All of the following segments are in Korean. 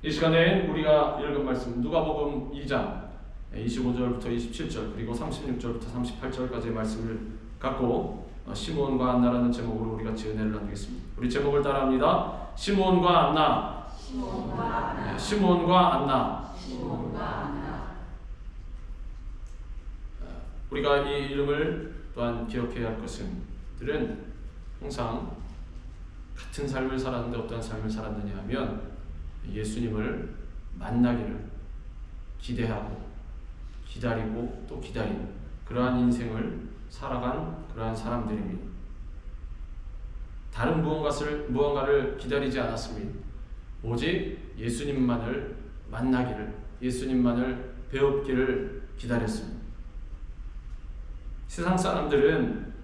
이 시간에 우리가 읽은 말씀 누가복음 2장 25절부터 27절 그리고 36절부터 38절까지의 말씀을 갖고 시므온과 안나라는 제목으로 우리 같이 은혜를 나누겠습니다. 우리 제목을 따라합니다. 시므온과 안나. 시므온과 안나. 우리가 이 이름을 또한 기억해야 할 것은 들은 항상 같은 삶을 살았는데 어떤 삶을 살았느냐 하면 예수님을 만나기를 기대하고 기다리고 또 기다리는 그러한 인생을 살아간 그러한 사람들입니다. 다른 무언가를 기다리지 않았습니다. 오직 예수님만을 만나기를, 예수님만을 배웁기를 기다렸습니다. 세상 사람들은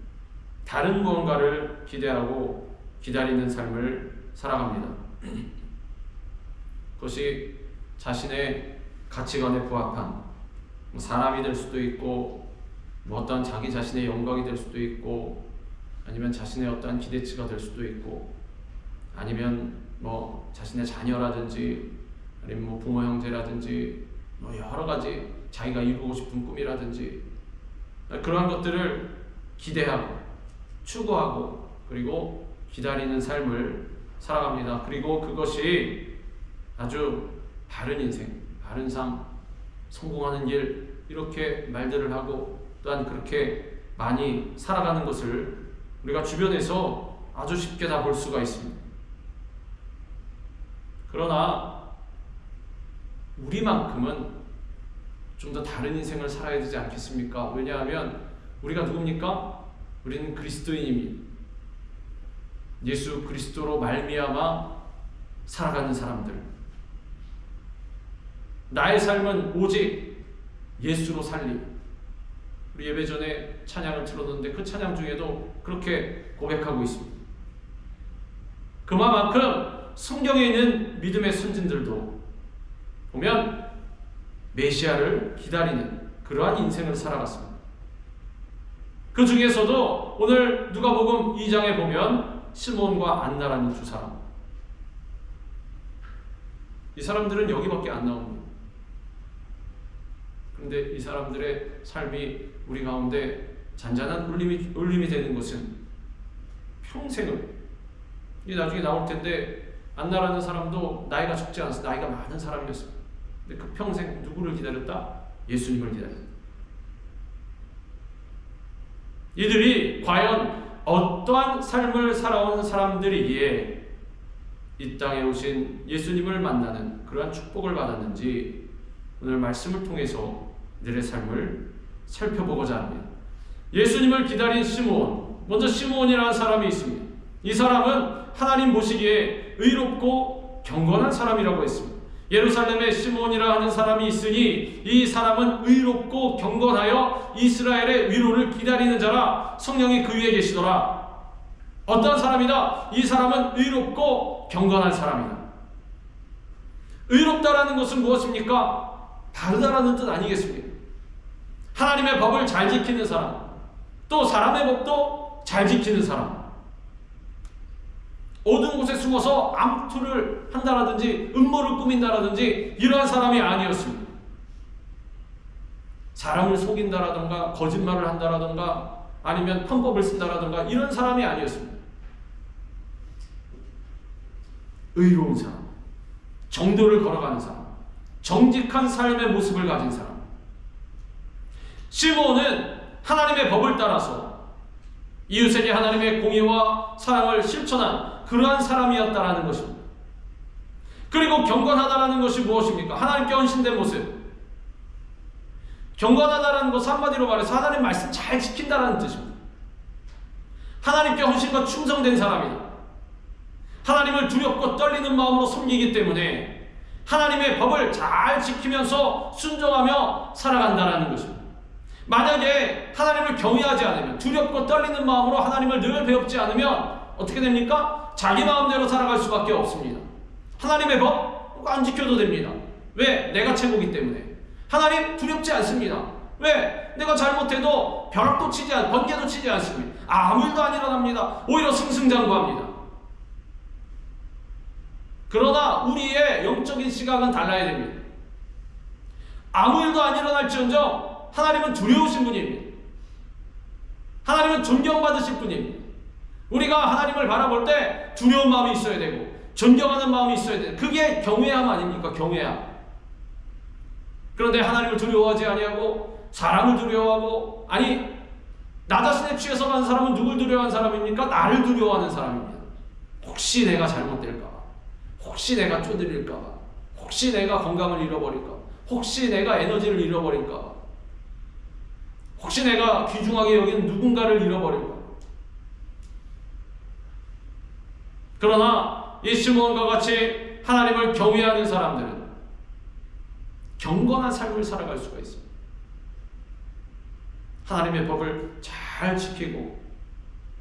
다른 무언가를 기대하고 기다리는 삶을 살아갑니다. 그것이 자신의 가치관에 부합한 사람이 될 수도 있고 어떤 자기 자신의 영광이 될 수도 있고 아니면 자신의 어떠한 기대치가 될 수도 있고 아니면 자신의 자녀라든지 아니면 부모 형제라든지 여러 가지 자기가 이루고 싶은 꿈이라든지 그러한 것들을 기대하고 추구하고 그리고 기다리는 삶을 살아갑니다. 그리고 그것이 아주 바른 인생, 바른 삶, 성공하는 일 이렇게 말들을 하고 또한 그렇게 많이 살아가는 것을 우리가 주변에서 아주 쉽게 다 볼 수가 있습니다. 그러나 우리만큼은 좀 더 다른 인생을 살아야 되지 않겠습니까? 왜냐하면 우리가 누굽니까? 우리는 그리스도인입니다. 예수 그리스도로 말미암아 살아가는 사람들. 나의 삶은 오직 예수로 살림. 우리 예배 전에 찬양을 틀었는데 그 찬양 중에도 그렇게 고백하고 있습니다. 그만큼 성경에 있는 믿음의 선진들도 보면 메시아를 기다리는 그러한 인생을 살아갔습니다. 그 중에서도 오늘 누가복음 2장에 보면 시므온과 안나라는 두 사람, 이 사람들은 여기밖에 안 나옵니다. 그런데 이 사람들의 삶이 우리 가운데 잔잔한 울림이 되는 것은 평생을, 이게 나중에 나올 텐데 안나라는 사람도 나이가 적지 않았어요. 나이가 많은 사람이었어요. 근데 그 평생 누구를 기다렸다? 예수님을 기다렸다. 이들이 과연 어떠한 삶을 살아온 사람들이기에 이 땅에 오신 예수님을 만나는 그러한 축복을 받았는지 오늘 말씀을 통해서 이들의 삶을 살펴보고자 합니다. 예수님을 기다린 시므온, 먼저 시므온이라는 사람이 있습니다. 이 사람은 하나님 보시기에 의롭고 경건한 사람이라고 했습니다. 예루살렘에 시므온이라 하는 사람이 있으니 이 사람은 의롭고 경건하여 이스라엘의 위로를 기다리는 자라 성령이 그 위에 계시더라. 어떤 사람이다? 이 사람은 의롭고 경건한 사람이다. 의롭다라는 것은 무엇입니까? 바르다라는 뜻 아니겠습니까? 하나님의 법을 잘 지키는 사람, 또 사람의 법도 잘 지키는 사람, 어두운 곳에 숨어서 암투를 한다라든지 음모를 꾸민다라든지 이러한 사람이 아니었습니다. 사람을 속인다라든가 거짓말을 한다라든가 아니면 편법을 쓴다라든가 이런 사람이 아니었습니다. 의로운 사람, 정도를 걸어가는 사람, 정직한 삶의 모습을 가진 사람. 시므온은 하나님의 법을 따라서 이웃에게 하나님의 공의와 사랑을 실천한 그러한 사람이었다라는 것입니다. 그리고 경건하다라는 것이 무엇입니까? 하나님께 헌신된 모습. 경건하다라는 것은 한마디로 말해서 하나님 말씀 잘 지킨다라는 뜻입니다. 하나님께 헌신과 충성된 사람이다. 하나님을 두렵고 떨리는 마음으로 섬기기 때문에 하나님의 법을 잘 지키면서 순종하며 살아간다라는 것입니다. 만약에 하나님을 경외하지 않으면, 두렵고 떨리는 마음으로 하나님을 늘 배웁지 않으면 어떻게 됩니까? 자기 마음대로 살아갈 수밖에 없습니다. 하나님의 법 안 지켜도 됩니다. 왜? 내가 최고기 때문에. 하나님 두렵지 않습니다. 왜? 내가 잘못해도 벼락도 치지 않, 번개도 치지 않습니다. 아무 일도 안 일어납니다. 오히려 승승장구합니다. 그러나 우리의 영적인 시각은 달라야 됩니다. 아무 일도 안 일어날지언정 하나님은 두려우신 분입니다. 하나님은 존경받으실 분입니다. 우리가 하나님을 바라볼 때 두려운 마음이 있어야 되고 존경하는 마음이 있어야 되고, 그게 경외함 아닙니까? 경외함. 그런데 하나님을 두려워하지 아니하고 사람을 두려워하고, 아니 나 자신에 취해서 가는 사람은 누굴 두려워하는 사람입니까? 나를 두려워하는 사람입니다. 혹시 내가 잘못될까 봐, 혹시 내가 쪼들릴까 봐, 혹시 내가 건강을 잃어버릴까 봐, 혹시 내가 에너지를 잃어버릴까 봐, 혹시 내가 귀중하게 여기는 누군가를 잃어버릴까 봐. 그러나 이 시므온과 같이 하나님을 경외하는 사람들은 경건한 삶을 살아갈 수가 있습니다. 하나님의 법을 잘 지키고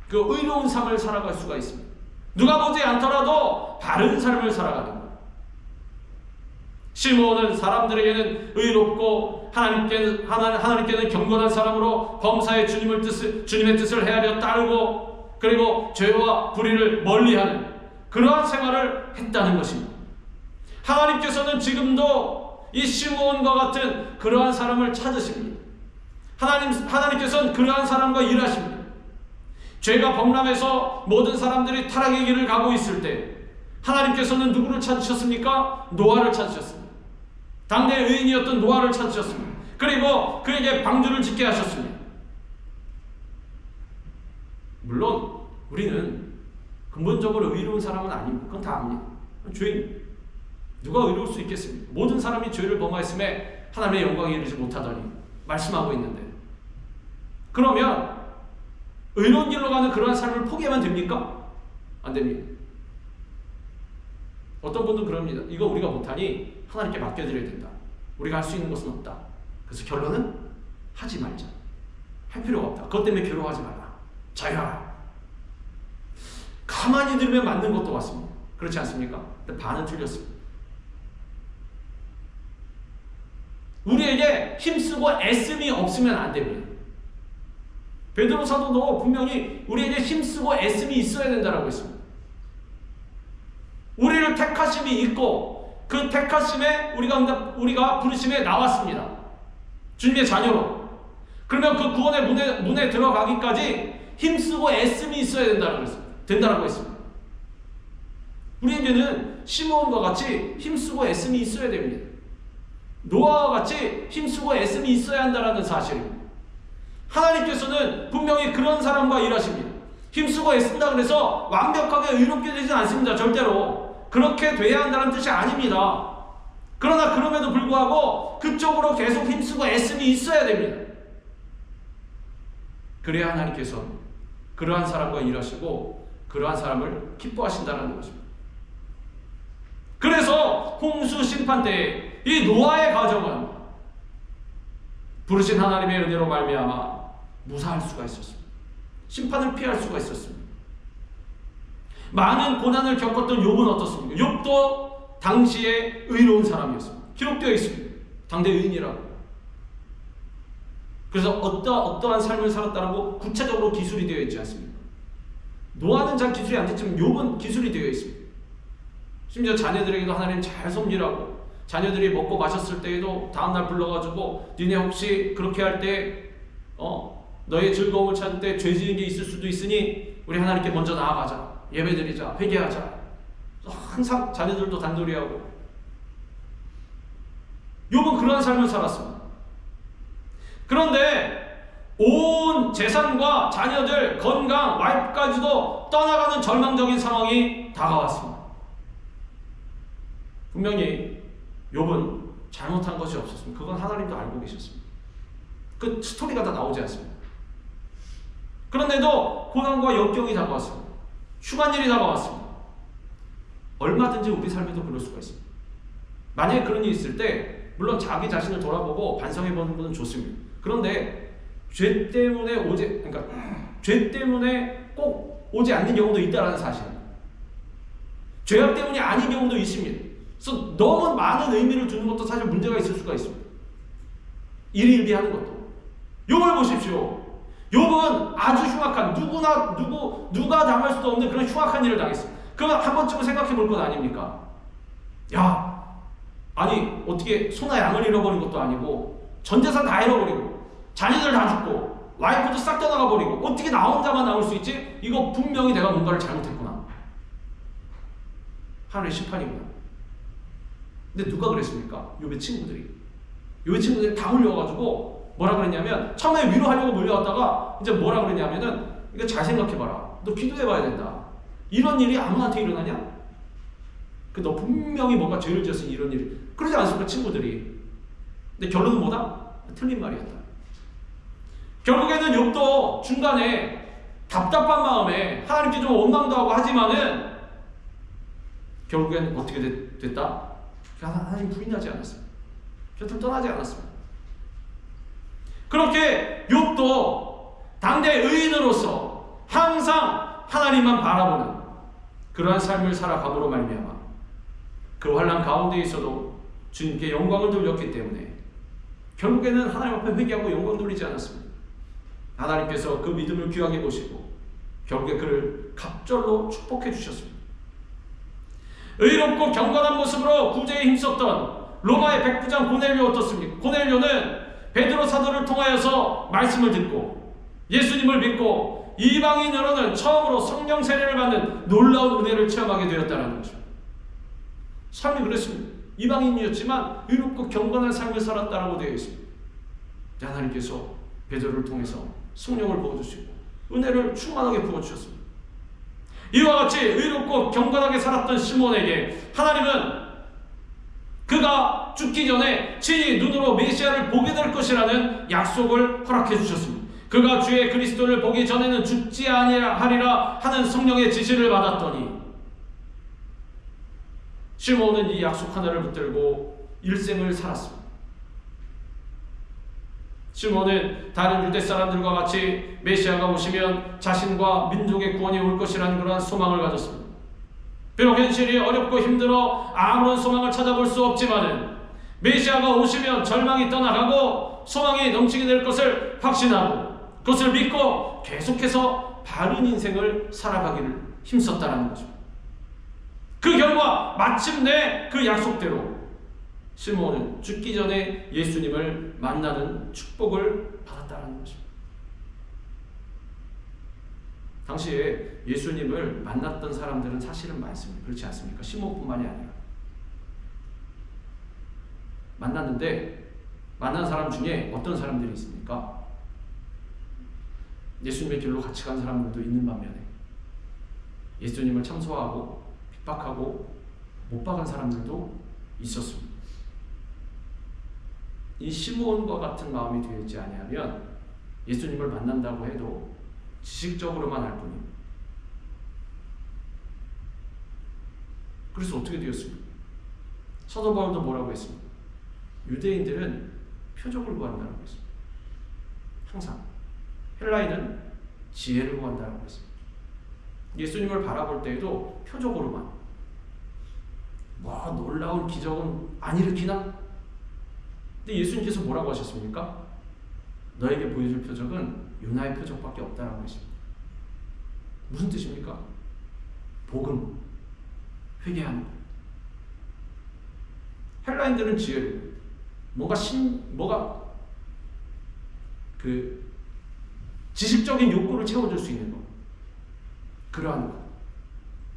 그 의로운 삶을 살아갈 수가 있습니다. 누가 보지 않더라도 바른 삶을 살아가는 거예요. 시므온은 사람들에게는 의롭고 하나님께는 경건한 사람으로 범사에 주님의 뜻을 헤아려 따르고, 그리고 죄와 불의를 멀리하는 그러한 생활을 했다는 것입니다. 하나님께서는 지금도 이 시므온과 같은 그러한 사람을 찾으십니다. 하나님께서는 그러한 사람과 일하십니다. 죄가 범람해서 모든 사람들이 타락의 길을 가고 있을 때 하나님께서는 누구를 찾으셨습니까? 노아를 찾으셨습니다. 당대 의인이었던 노아를 찾으셨습니다. 그리고 그에게 방주를 짓게 하셨습니다. 물론 우리는 근본적으로 의로운 사람은 아닙니다. 그건 다 압니다. 죄인. 누가 의로울 수 있겠습니까? 모든 사람이 죄를 범하였음에 하나님의 영광에 이르지 못하더니 말씀하고 있는데, 그러면 의로운 길로 가는 그러한 삶을 포기하면 됩니까? 안 됩니다. 어떤 분들은 그럽니다. 이거 우리가 못하니 하나님께 맡겨드려야 된다. 우리가 할 수 있는 것은 없다. 그래서 결론은 하지 말자. 할 필요가 없다. 그것 때문에 괴로워하지 말라. 자유하라. 가만히 들으면 맞는 것도 같습니다. 그렇지 않습니까? 근데 반은 틀렸습니다. 우리에게 힘쓰고 애씀이 없으면 안 됩니다. 베드로 사도도 분명히 우리에게 힘쓰고 애씀이 있어야 된다고 했습니다. 우리를 택하심이 있고 그 택하심에 우리가 부르심에 나왔습니다. 주님의 자녀로. 그러면 그 구원의 문에 들어가기까지 힘쓰고 애씀이 있어야 된다고 했습니다. 우리에게는 시므온과 같이 힘쓰고 애씀이 있어야 됩니다. 노아와 같이 힘쓰고 애씀이 있어야 한다는 사실입니다. 하나님께서는 분명히 그런 사람과 일하십니다. 힘쓰고 애쓴다 그래서 완벽하게 의롭게 되지는 않습니다. 절대로. 그렇게 돼야 한다는 뜻이 아닙니다. 그러나 그럼에도 불구하고 그쪽으로 계속 힘쓰고 애씀이 있어야 됩니다. 그래야 하나님께서 그러한 사람과 일하시고 그러한 사람을 기뻐하신다는 것입니다. 그래서 홍수 심판 때에 이 노아의 가정은 부르신 하나님의 은혜로 말미암아 무사할 수가 있었습니다. 심판을 피할 수가 있었습니다. 많은 고난을 겪었던 욥은 어떻습니까? 욥도 당시에 의로운 사람이었습니다. 기록되어 있습니다. 당대 의인이라고. 그래서 어떠한 삶을 살았다고 구체적으로 기술이 되어 있지 않습니까? 노아는 잘 기술이 안 됐지만 욥은 기술이 되어 있습니다. 심지어 자녀들에게도 하나님 잘 섬기라고, 자녀들이 먹고 마셨을 때에도 다음날 불러가지고 니네 혹시 그렇게 할 때 너의 즐거움을 찾을 때 죄 지은 게 있을 수도 있으니 우리 하나님께 먼저 나아가자, 예배드리자, 회개하자. 항상 자녀들도 단돌이 하고. 욥은 그러한 삶을 살았습니다. 그런데 온 재산과 자녀들, 건강, 와이프까지도 떠나가는 절망적인 상황이 다가왔습니다. 분명히 욥은 잘못한 것이 없었습니다. 그건 하나님도 알고 계셨습니다. 그 스토리가 다 나오지 않습니다. 그런데도 고난과 역경이 다가왔습니다. 흉한 일이 다가왔습니다. 얼마든지 우리 삶에도 그럴 수가 있습니다. 만약에 그런 일이 있을 때 물론 자기 자신을 돌아보고 반성해보는 것은 좋습니다. 그런데 죄 때문에 꼭 오지 않는 경우도 있다는 사실입니다. 죄악 때문이 아닌 경우도 있습니다. 그래서 너무 많은 의미를 두는 것도 사실 문제가 있을 수가 있습니다. 일일비하는 것도. 욥을 보십시오. 욥은 아주 흉악한, 누가 당할 수도 없는 그런 흉악한 일을 당했습니다. 그건 한 번쯤은 생각해 볼 것 아닙니까? 야, 아니 어떻게 소나 양을 잃어버린 것도 아니고 전 재산 다 잃어버리고 자녀들 다 죽고 와이프도 싹 떠나가버리고 어떻게 나 혼자만 나올 수 있지? 이거 분명히 내가 뭔가를 잘못했구나. 하늘의 심판이구나. 근데 누가 그랬습니까? 욥의 친구들이 다 몰려와가지고 뭐라 그랬냐면, 처음에 위로하려고 몰려왔다가 이제 뭐라 그랬냐면은, 이거 잘 생각해봐라. 너 기도해봐야 된다. 이런 일이 아무한테 일어나냐? 너 분명히 뭔가 죄를 지었으니 이런 일이. 그러지 않습니까, 친구들이? 근데 결론은 뭐다? 틀린 말이었다. 결국에는 욥도 중간에 답답한 마음에 하나님께 좀 원망도 하고 하지만은 결국엔 어떻게 됐다? 하나님 부인하지 않았습니다. 곁을 떠나지 않았습니다. 그렇게 욥도 당대 의인으로서 항상 하나님만 바라보는 그러한 삶을 살아감으로 말미암아 그 환난 가운데 있어도 주님께 영광을 돌렸기 때문에 결국에는 하나님 앞에 회개하고 영광 돌리지 않았습니다. 하나님께서 그 믿음을 귀하게 보시고 결국에 그를 갑절로 축복해 주셨습니다. 의롭고 경건한 모습으로 구제에 힘썼던 로마의 백부장 고넬료 어떻습니까? 고넬료는 베드로 사도를 통하여서 말씀을 듣고 예수님을 믿고 이방인으로는 처음으로 성령 세례를 받는 놀라운 은혜를 체험하게 되었다는 거죠. 삶이 그랬습니다. 이방인이었지만 의롭고 경건한 삶을 살았다라고 되어 있습니다. 하나님께서 베드로를 통해서 성령을 부어주시고 은혜를 충만하게 부어주셨습니다. 이와 같이 의롭고 경건하게 살았던 시몬에게 하나님은 그가 죽기 전에 친히 눈으로 메시아를 보게 될 것이라는 약속을 허락해 주셨습니다. 그가 주의 그리스도를 보기 전에는 죽지 아니하리라 하는 성령의 지시를 받았더니 시몬은 이 약속 하나를 붙들고 일생을 살았습니다. 시몬은 다른 유대 사람들과 같이 메시아가 오시면 자신과 민족의 구원이 올 것이라는 그러한 소망을 가졌습니다. 비록 현실이 어렵고 힘들어 아무런 소망을 찾아볼 수 없지만은 메시아가 오시면 절망이 떠나가고 소망이 넘치게 될 것을 확신하고 그것을 믿고 계속해서 바른 인생을 살아가기를 힘썼다는 거죠. 그 결과 마침내 그 약속대로 시몬은 죽기 전에 예수님을 만나는 축복을 받았다는 것입니다. 당시에 예수님을 만났던 사람들은 사실은 많습니다. 그렇지 않습니까? 시몬뿐만이 아니라 만났는데 만난 사람 중에 어떤 사람들이 있습니까? 예수님의 길로 같이 간 사람들도 있는 반면에 예수님을 참소하고 핍박하고 못 박은 사람들도 있었습니다. 이 시므온과 같은 마음이 되지 아니하면 예수님을 만난다고 해도 지식적으로만 할 뿐입니다. 그래서 어떻게 되었습니까? 사도 바울도 뭐라고 했습니까? 유대인들은 표적을 구한다고 했습니다. 항상. 헬라인은 지혜를 구한다고 했습니다. 예수님을 바라볼 때에도 표적으로만 놀라운 기적은 안 일으키나? 근데 예수님께서 뭐라고 하셨습니까? 너에게 보여줄 표적은 요나의 표적밖에 없다라고 했습니다. 무슨 뜻입니까? 복음, 회개하는 것. 헬라인들은 지혜로 뭔가 지식적인 욕구를 채워줄 수 있는 것. 그러한 것.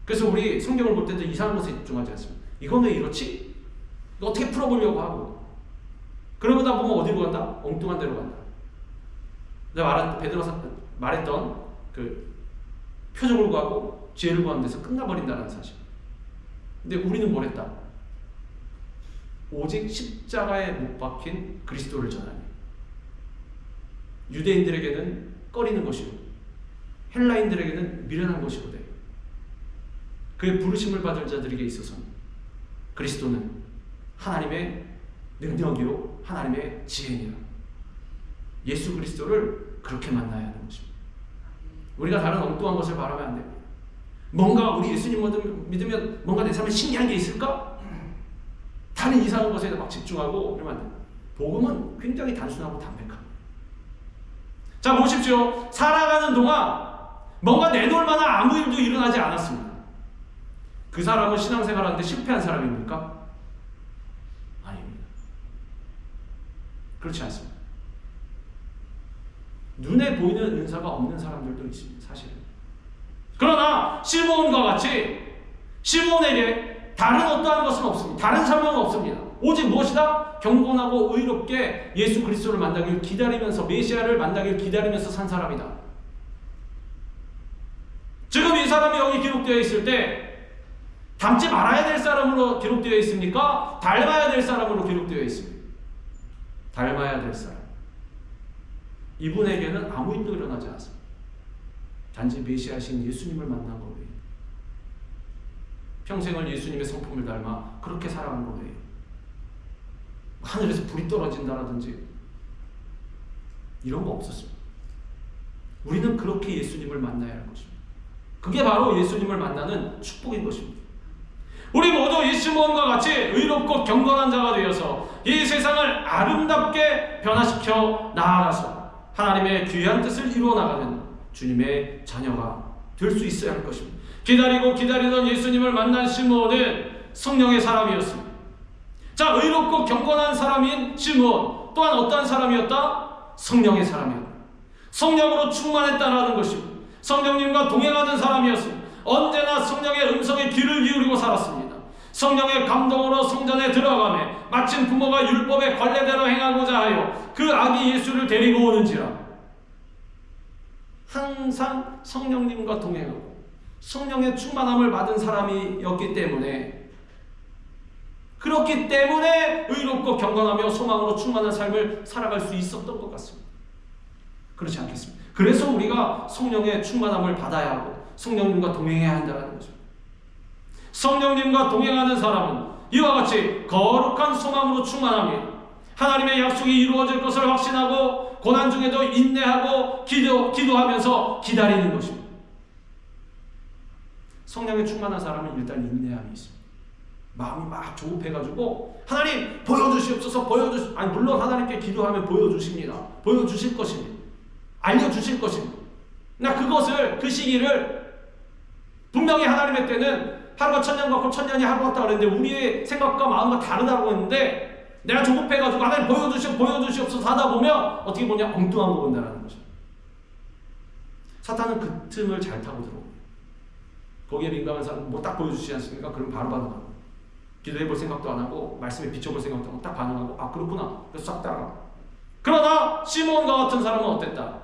그래서 우리 성경을 볼 때도 이상한 것에 집중하지 않습니다. 이건 왜 이렇지? 이거 어떻게 풀어보려고 하고. 그러다 보면 어디로 간다? 엉뚱한 데로 간다. 내가 베드로가 말했던 그 표적을 구하고 지혜를 구하는 데서 끝나버린다는 사실. 근데 우리는 뭘 했다? 오직 십자가에 못 박힌 그리스도를 전하니 유대인들에게는 꺼리는 것이고 헬라인들에게는 미련한 것이거든. 그의 부르심을 받을 자들에게 있어서는 그리스도는 하나님의 능력이요 하나님의 지혜니라. 예수 그리스도를 그렇게 만나야 하는 것입니다. 우리가 다른 엉뚱한 것을 바라면 안 됩니다. 뭔가 우리 예수님 믿으면 뭔가 내 삶에 신기한 게 있을까? 다른 이상한 것에 막 집중하고 그러면 안 돼요. 복음은 굉장히 단순하고 담백합니다. 자, 보십시오. 살아가는 동안 뭔가 내놓을 만한 아무 일도 일어나지 않았습니다. 그 사람은 신앙생활하는데 실패한 사람입니까? 그렇지 않습니다. 눈에 보이는 은사가 없는 사람들도 있습니다. 사실은. 그러나 시므온과 같이 시므온에게 다른 어떠한 것은 없습니다. 다른 사명은 없습니다. 오직 무엇이다? 경건하고 의롭게 예수 그리스도를 만나길 기다리면서, 메시아를 만나길 기다리면서 산 사람이다. 지금 이 사람이 여기 기록되어 있을 때 닮지 말아야 될 사람으로 기록되어 있습니까? 닮아야 될 사람으로 기록되어 있습니다. 닮아야 될 사람. 이분에게는 아무 일도 일어나지 않았습니다. 단지 메시아신 예수님을 만난 거예요. 평생을 예수님의 성품을 닮아 그렇게 살아간 거예요. 하늘에서 불이 떨어진다라든지 이런 거 없었습니다. 우리는 그렇게 예수님을 만나야 할 것입니다. 그게 바로 예수님을 만나는 축복인 것입니다. 우리 모두 이 시므온과 같이 의롭고 경건한 자가 되어서 이 세상을 아름답게 변화시켜 나아가서 하나님의 귀한 뜻을 이루어 나가는 주님의 자녀가 될 수 있어야 할 것입니다. 기다리고 기다리던 예수님을 만난 시므온은 성령의 사람이었습니다. 자, 의롭고 경건한 사람인 시므온 또한 어떠한 사람이었다? 성령의 사람이었다. 성령으로 충만했다라는 것입니다. 성령님과 동행하는 사람이었습니다. 언제나 성령의 음성에 귀를 기울이고 살았습니다. 성령의 감동으로 성전에 들어가매 마침 부모가 율법의 관례대로 행하고자 하여 그 아기 예수를 데리고 오는지라. 항상 성령님과 동행하고 성령의 충만함을 받은 사람이었기 때문에, 그렇기 때문에 의롭고 경건하며 소망으로 충만한 삶을 살아갈 수 있었던 것 같습니다. 그렇지 않겠습니까? 그래서 우리가 성령의 충만함을 받아야 하고 성령님과 동행해야 한다는 거죠. 성령님과 동행하는 사람은 이와 같이 거룩한 소망으로 충만합니다. 하나님의 약속이 이루어질 것을 확신하고 고난 중에도 인내하고 기도하면서 기다리는 것입니다. 성령에 충만한 사람은 일단 인내함이 있습니다. 마음이 막 조급해가지고 하나님 보여주시옵소서, 아니 물론 하나님께 기도하면 보여주십니다. 보여주실 것입니다. 알려주실 것입니다. 나 그것을, 그 시기를 분명히 하나님의 때는 하루가 천년 같고 천년이 하루 같다 그랬는데 우리의 생각과 마음과 다르다고 했는데 내가 조급해가지고 하나님 보여주시옵소서 하다 보면 어떻게 보냐? 엉뚱한 거 본다라는 거죠. 사탄은 그 틈을 잘 타고 들어옵니다. 거기에 민감한 사람은 뭐 딱 보여주시지 않습니까? 그럼 바로 반응하고 기도해볼 생각도 안 하고 말씀에 비춰볼 생각도 안 하고 딱 반응하고 아 그렇구나. 그래서 싹 따라가. 그러나 시므온과 같은 사람은 어땠다?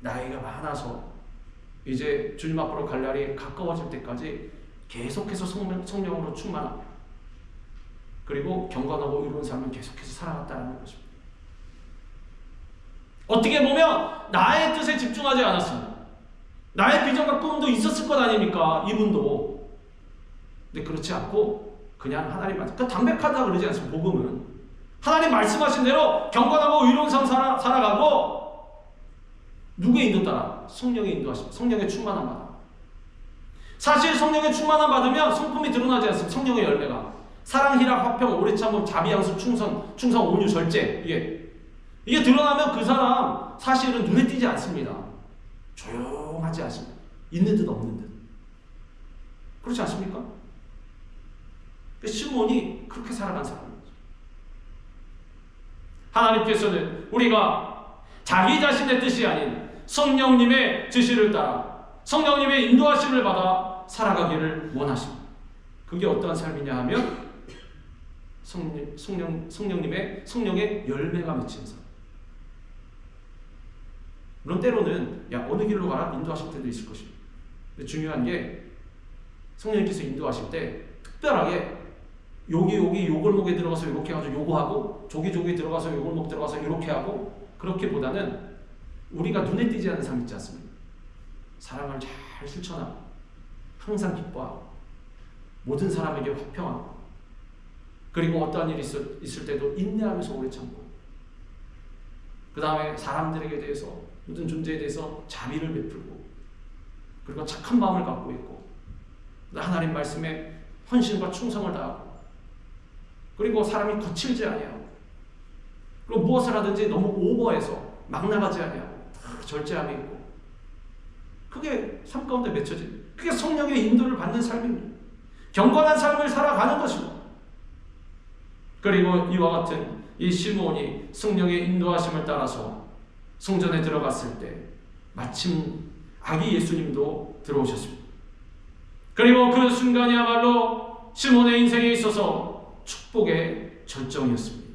나이가 많아서 이제 주님 앞으로 갈 날이 가까워질 때까지 계속해서 성령으로 충만하고 그리고 경건하고 의로운 삶을 계속해서 살아갔다는 것입니다. 어떻게 보면 나의 뜻에 집중하지 않았습니다. 나의 비전과 꿈도 있었을 것 아닙니까? 이분도. 근데 그렇지 않고 그냥 하나님 말씀, 그러니까 담백하다 그러지 않습니까? 복음은 하나님 말씀하신 대로 경건하고 의로운 삶 살아가고 누구의 인도 따라? 성령의 인도하심, 성령의 충만함 받아. 사실 성령의 충만함 받으면 성품이 드러나지 않습니다. 성령의 열매가 사랑, 희락, 화평, 오래 참음, 자비, 양수, 충성, 온유, 절제. 이게 드러나면 그 사람 사실은 눈에 띄지 않습니다. 조용하지 않습니다. 있는 듯 없는 듯. 그렇지 않습니까? 시므온이 그렇게 살아간 사람입니다. 하나님께서는 우리가 자기 자신의 뜻이 아닌 성령님의 지시를 따라 성령님의 인도하심을 받아 살아가기를 원하십니다. 그게 어떠한 삶이냐 하면 성령의 열매가 맺힌 삶. 물론 때로는 야 어느 길로 가라 인도하실 때도 있을 것입니다. 근데 중요한 게 성령님께서 인도하실 때 특별하게 여기 요 골목에 들어가서 이렇게 해가지고 요거 하고 저기 들어가서 요 골목 들어가서 이렇게 하고 그렇게보다는 우리가 눈에 띄지 않는 삶 있지 않습니까? 사랑을 잘 실천하고 항상 기뻐하고 모든 사람에게 화평하고 그리고 어떠한 일이 있을 때도 인내하면서 오래 참고 그 다음에 사람들에게 대해서 모든 존재에 대해서 자비를 베풀고 그리고 착한 마음을 갖고 있고 하나님 말씀에 헌신과 충성을 다하고 그리고 사람이 거칠지 아니하고 그리고 무엇을 하든지 너무 오버해서 막 나가지 아니하고 절제함이 있고 그게 삶 가운데 맺혀진 그게 성령의 인도를 받는 삶입니다. 경건한 삶을 살아가는 것입니다. 그리고 이와 같은 이 시므온이 성령의 인도하심을 따라서 성전에 들어갔을 때 마침 아기 예수님도 들어오셨습니다. 그리고 그 순간이야말로 시몬의 인생에 있어서 축복의 절정이었습니다.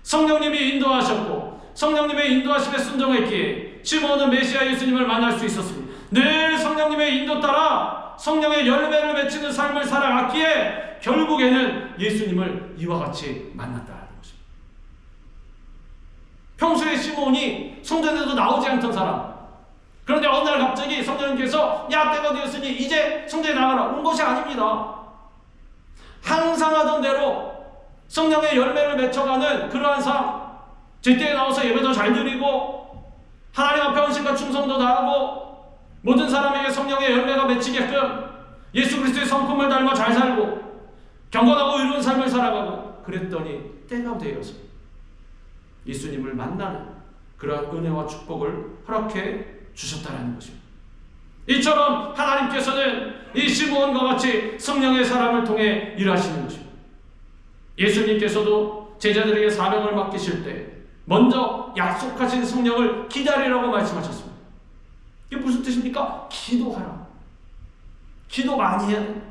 성령님이 인도하셨고 성령님의 인도하심에 순종했기에 시몬은 메시아 예수님을 만날 수 있었습니다. 늘 성령님의 인도 따라 성령의 열매를 맺히는 삶을 살아갔기에 결국에는 예수님을 이와 같이 만났다는 것입니다. 평소에 시몬이 성전에도 나오지 않던 사람, 그런데 어느 날 갑자기 성령님께서 야, 때가 되었으니 이제 성전에 나가라 온 것이 아닙니다. 항상 하던 대로 성령의 열매를 맺혀가는 그러한 삶, 제때에 나와서 예배도 잘 드리고 하나님 앞에 헌신과 충성도 다하고 모든 사람에게 성령의 열매가 맺히게끔 예수 그리스도의 성품을 닮아 잘 살고 경건하고 의로운 삶을 살아가고 그랬더니 때가 되어서 예수님을 만나는 그러한 은혜와 축복을 허락해 주셨다는 것입니다. 이처럼 하나님께서는 이 시므온과 같이 성령의 사람을 통해 일하시는 것입니다. 예수님께서도 제자들에게 사명을 맡기실 때 먼저 약속하신 성령을 기다리라고 말씀하셨습니다. 이게 무슨 뜻입니까? 기도하라. 기도 많이 해야 돼.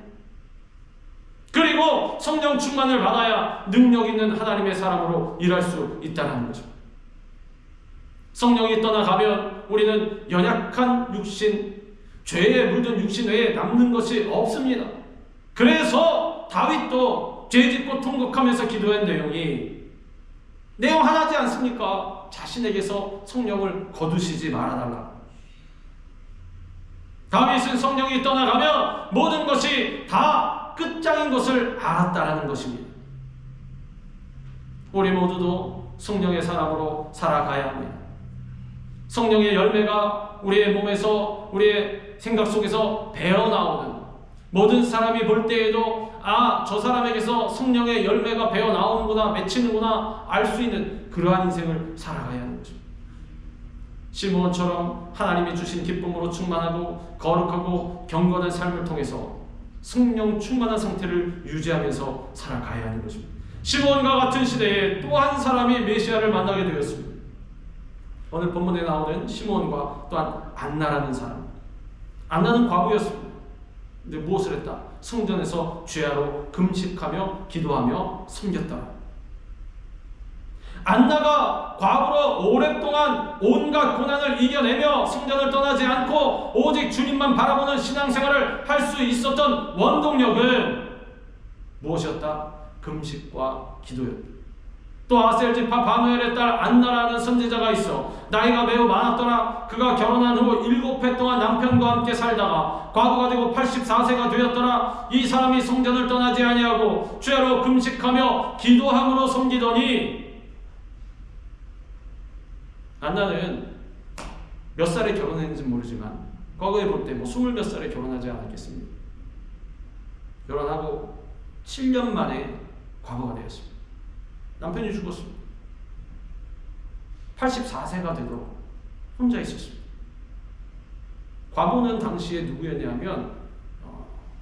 그리고 성령 충만을 받아야 능력 있는 하나님의 사람으로 일할 수 있다는 거죠. 성령이 떠나가면 우리는 연약한 육신, 죄에 물든 육신 외에 남는 것이 없습니다. 그래서 다윗도 죄짓고 통곡하면서 기도한 내용 하나지 않습니까? 자신에게서 성령을 거두시지 말아달라. 다윗은 성령이 떠나가면 모든 것이 다 끝장인 것을 알았다라는 것입니다. 우리 모두도 성령의 사람으로 살아가야 합니다. 성령의 열매가 우리의 몸에서, 우리의 생각 속에서 배어나오는, 모든 사람이 볼 때에도 저 사람에게서 성령의 열매가 배어나오는구나, 맺히는구나 알 수 있는 그러한 인생을 살아가야 하는 것입니다. 시므온처럼 하나님이 주신 기쁨으로 충만하고 거룩하고 경건한 삶을 통해서 성령 충만한 상태를 유지하면서 살아가야 하는 것입니다. 시므온과 같은 시대에 또 한 사람이 메시아를 만나게 되었습니다. 오늘 본문에 나오는 시므온과 또한 안나라는 사람. 안나는 과부였습니다. 근데 무엇을 했다? 성전에서 주야로 금식하며 기도하며 섬겼다. 안나가 과부로 오랫동안 온갖 고난을 이겨내며 성전을 떠나지 않고 오직 주님만 바라보는 신앙생활을 할 수 있었던 원동력은 무엇이었다? 금식과 기도였다. 또 아셀 지파 바누엘의 딸 안나라는 선지자가 있어 나이가 매우 많았더라. 그가 결혼한 후 7해 동안 남편과 함께 살다가 과부가 되고 84세가 되었더라. 이 사람이 성전을 떠나지 아니하고 주야로 금식하며 기도함으로 섬기더니, 안나는 몇 살에 결혼했는지 모르지만 과거에 볼 때 20몇 살에 결혼하지 않았겠습니까? 결혼하고 7년 만에 과부가 되었습니다. 남편이 죽었습니다. 84세가 되도록 혼자 있었습니다. 과부는 당시에 누구였냐면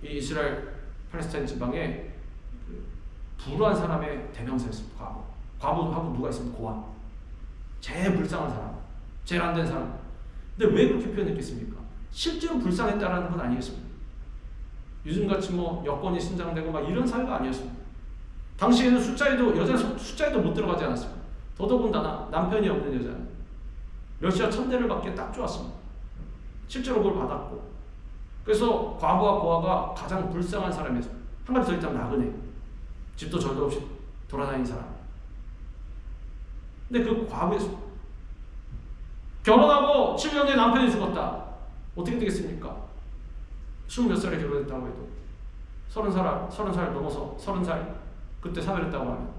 이 이스라엘 팔레스타인 지방에 불우한 사람의 대명사였습니다. 과부하고 누가 있습니까? 고아. 제일 불쌍한 사람, 제일 안 된 사람. 근데 왜 그렇게 표현했겠습니까? 실제로 불쌍했다라는 건 아니겠습니다. 요즘같이 여권이 신장되고 이런 사회가 아니었습니다. 당시에는 여자 숫자에도 못 들어가지 않았습니다. 더더군다나 남편이 없는 여자는 러시아 천대를 받기에 딱 좋았습니다. 실제로 그걸 받았고, 그래서 과부와 고아가 가장 불쌍한 사람이었습니다. 한 가지 더 있다면 나그네, 집도 절도 없이 돌아다니는 사람. 근데 그 과부에서 결혼하고 7년 후에 남편이 죽었다. 어떻게 되겠습니까? 20몇 살에 결혼했다고 해도 30살 넘어서 30살 그때 사별했다고 하면